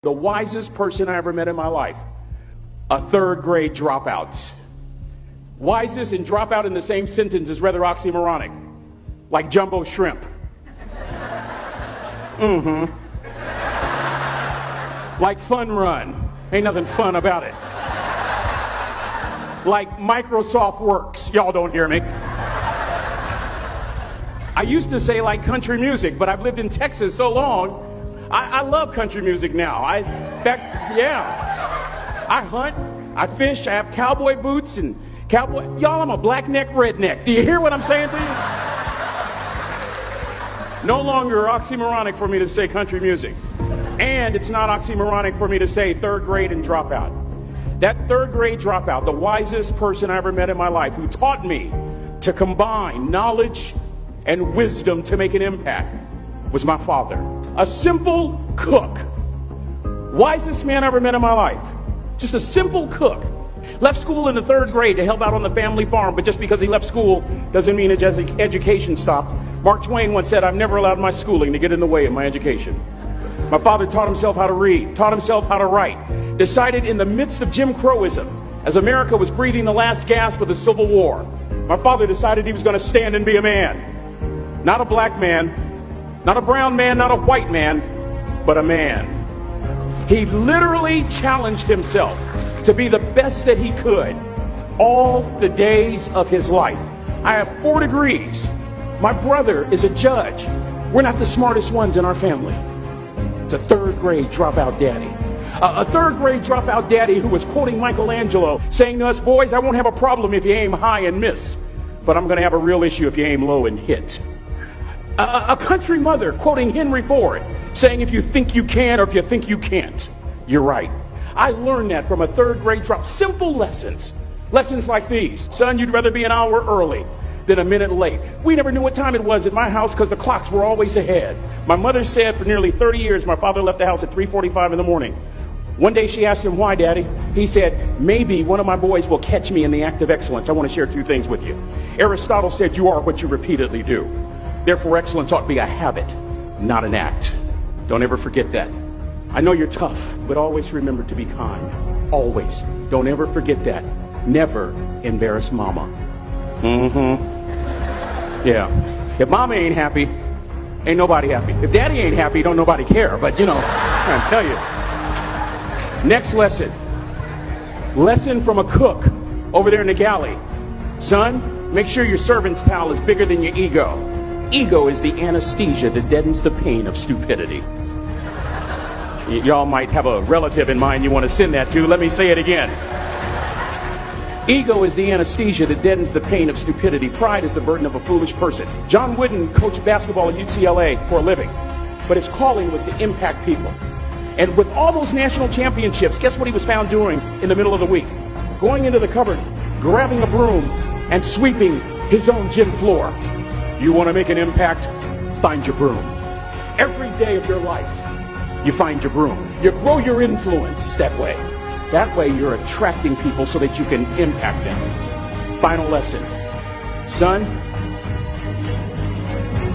The wisest person I ever met in my life, a third grade dropout. Wisest and dropout in the same sentence is rather oxymoronic, like jumbo shrimp. Like fun run, ain't nothing fun about it. Like Microsoft Works, y'all don't hear me. I used to say like country music, but I've lived in Texas so long, I love country music now. I hunt, I fish, I have cowboy boots and cowboy. Y'all, I'm a black neck redneck. Do you hear what I'm saying to you? No longer oxymoronic for me to say country music. And it's not oxymoronic for me to say third grade and dropout. That third grade dropout, the wisest person I ever met in my life, who taught me to combine knowledge and wisdom to make an impact, was my father. A simple cook. Wisest man I ever met in my life. Just a simple cook. Left school in the third grade to help out on the family farm, but just because he left school doesn't mean his education stopped. Mark Twain once said, "I've never allowed my schooling to get in the way of my education." My father taught himself how to read, taught himself how to write, decided in the midst of Jim Crowism, as America was breathing the last gasp of the Civil War, my father decided he was going to stand and be a man. Not a black man, not a brown man, not a white man, but a man. He literally challenged himself to be the best that he could all the days of his life. I have 4 degrees. My brother is a judge. We're not the smartest ones in our family. It's a third grade dropout daddy. A third grade dropout daddy who was quoting Michelangelo, saying to us, "Boys, I won't have a problem if you aim high and miss, but I'm going to have a real issue if you aim low and hit." A country mother quoting Henry Ford, saying, "If you think you can or if you think you can't, you're right." I learned that from a third grade drop. Simple lessons. Lessons like these. Son, you'd rather be an hour early than a minute late. We never knew what time it was at my house because the clocks were always ahead. My mother said for nearly 30 years my father left the house at 3:45 in the morning. One day she asked him, "Why, Daddy?" He said, "Maybe one of my boys will catch me in the act of excellence. I want to share 2 things with you." Aristotle said, "You are what you repeatedly do." Therefore, excellence ought to be a habit, not an act. Don't ever forget that. I know you're tough, but always remember to be kind. Always. Don't ever forget that. Never embarrass mama. Yeah. If mama ain't happy, ain't nobody happy. If daddy ain't happy, don't nobody care. But I'm trying to tell you. Next lesson. Lesson from a cook over there in the galley. Son, make sure your servant's towel is bigger than your ego. Ego is the anesthesia that deadens the pain of stupidity. Y'all might have a relative in mind you want to send that to. Let me say it again. Ego is the anesthesia that deadens the pain of stupidity. Pride is the burden of a foolish person. John Wooden coached basketball at UCLA for a living, but his calling was to impact people. And with all those national championships, guess what he was found doing in the middle of the week? Going into the cupboard, grabbing a broom, and sweeping his own gym floor. You want to make an impact? Find your broom. Every day of your life, you find your broom. You grow your influence that way. That way you're attracting people so that you can impact them. Final lesson. Son,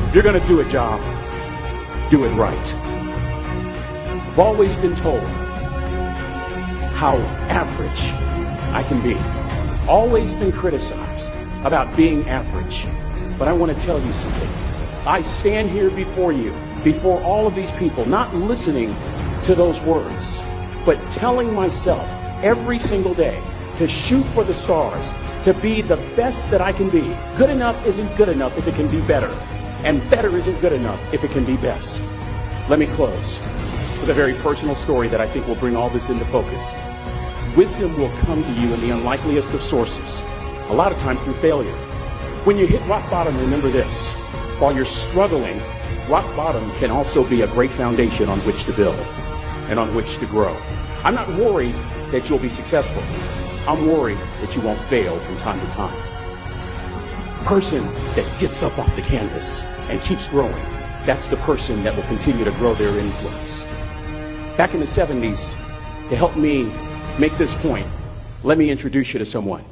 if you're going to do a job, do it right. I've always been told how average I can be. Always been criticized about being average. But I want to tell you something. I stand here before you, before all of these people, not listening to those words, but telling myself every single day to shoot for the stars, to be the best that I can be. Good enough isn't good enough if it can be better, and better isn't good enough if it can be best. Let me close with a very personal story that I think will bring all this into focus. Wisdom will come to you in the unlikeliest of sources, a lot of times through failure. When you hit rock bottom, remember this. While you're struggling, rock bottom can also be a great foundation on which to build and on which to grow. I'm not worried that you'll be successful. I'm worried that you won't fail from time to time. The person that gets up off the canvas and keeps growing, that's the person that will continue to grow their influence. Back in the 70s, to help me make this point, let me introduce you to someone.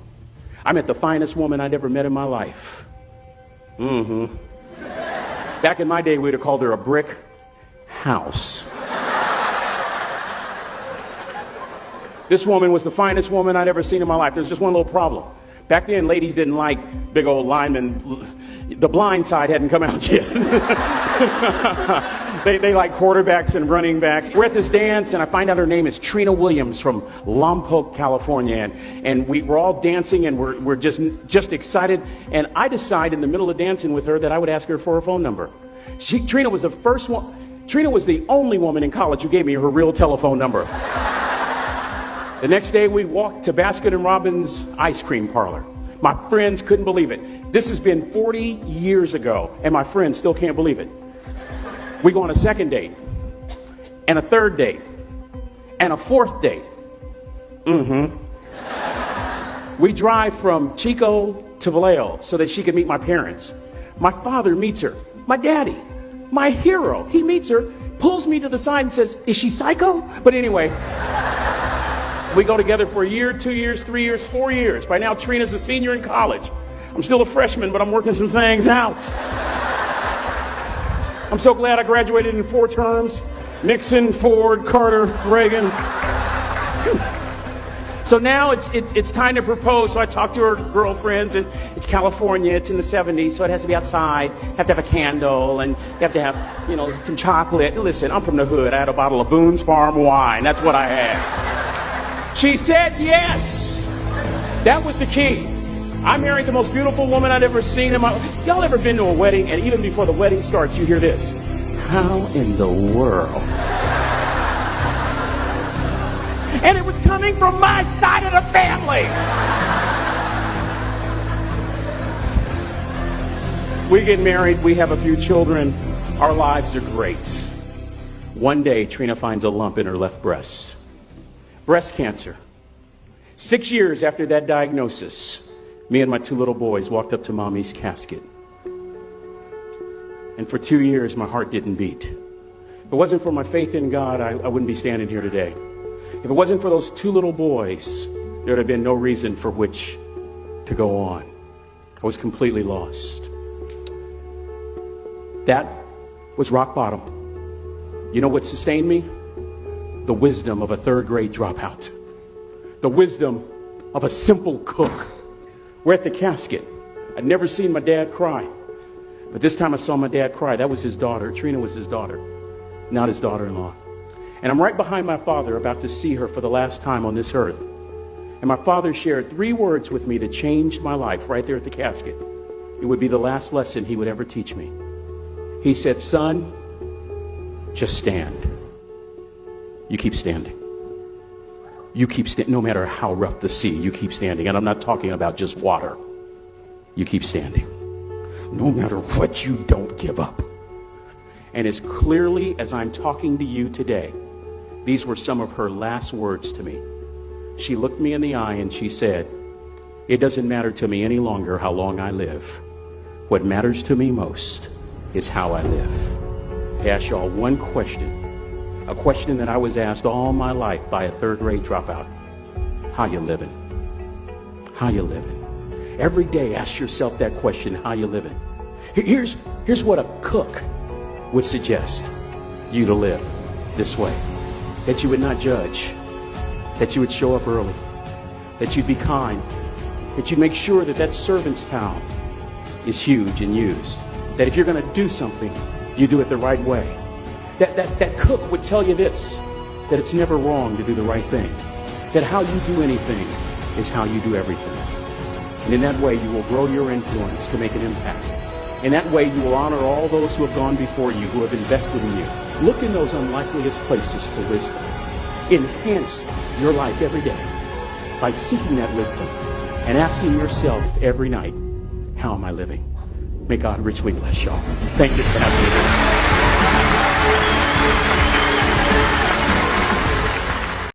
I met the finest woman I'd ever met in my life. Back in my day, we'd have called her a brick house. This woman was the finest woman I'd ever seen in my life. There's just one little problem. Back then, ladies didn't like big old linemen. The Blind Side hadn't come out yet. They like quarterbacks and running backs. We're at this dance, and I find out her name is Trina Williams from Lompoc, California. And we're all dancing, and we're just excited. And I decide in the middle of dancing with her that I would ask her for her phone number. Trina was the first one. Trina was the only woman in college who gave me her real telephone number. The next day, we walked to Baskin & Robbins ice cream parlor. My friends couldn't believe it. This has been 40 years ago, and my friends still can't believe it. We go on a second date, and a third date, and a fourth date. We drive from Chico to Vallejo so that she could meet my parents. My father meets her. My daddy, my hero, he meets her, pulls me to the side and says, "Is she psycho?" But anyway... We go together for a year, 2 years, 3 years, 4 years. By now, Trina's a senior in college. I'm still a freshman, but I'm working some things out. I'm so glad I graduated in 4 terms. Nixon, Ford, Carter, Reagan. So now it's time to propose. So I talk to her girlfriends, and it's California. It's in the 70s, so it has to be outside. Have to have a candle, and you have to have, some chocolate. Listen, I'm from the hood. I had a bottle of Boone's Farm wine. That's what I had. She said yes. That was the key. I married the most beautiful woman I'd ever seen in my life. Y'all ever been to a wedding, and even before the wedding starts, you hear this? How in the world? And it was coming from my side of the family. We get married. We have a few children. Our lives are great. One day, Trina finds a lump in her left breast. Breast cancer. 6 years after that diagnosis, me and my 2 little boys walked up to Mommy's casket. And for 2 years, my heart didn't beat. If it wasn't for my faith in God, I wouldn't be standing here today. If it wasn't for those 2 little boys, there would have been no reason for which to go on. I was completely lost. That was rock bottom. You know what sustained me? The wisdom of a 3rd grade dropout. The wisdom of a simple cook. We're at the casket. I'd never seen my dad cry. But this time I saw my dad cry. That was his daughter. Trina was his daughter, not his daughter-in-law. And I'm right behind my father, about to see her for the last time on this earth. And my father shared 3 words with me that changed my life right there at the casket. It would be the last lesson he would ever teach me. He said, "Son, just stand. You keep standing. You keep standing. No matter how rough the sea, you keep standing." And I'm not talking about just water. You keep standing. No matter what, you don't give up. And as clearly as I'm talking to you today, these were some of her last words to me. She looked me in the eye and she said, "It doesn't matter to me any longer how long I live. What matters to me most is how I live." I ask y'all one question. A question that I was asked all my life by a 3rd grade dropout. How you living? How you living? Every day ask yourself that question, how you living? Here's what a cook would suggest you to live this way. That you would not judge. That you would show up early. That you'd be kind. That you'd make sure that servant's towel is huge and used. That if you're going to do something, you do it the right way. That cook would tell you this, that it's never wrong to do the right thing. That how you do anything is how you do everything. And in that way, you will grow your influence to make an impact. In that way, you will honor all those who have gone before you, who have invested in you. Look in those unlikeliest places for wisdom. Enhance your life every day by seeking that wisdom and asking yourself every night, how am I living? May God richly bless y'all. Thank you for having me.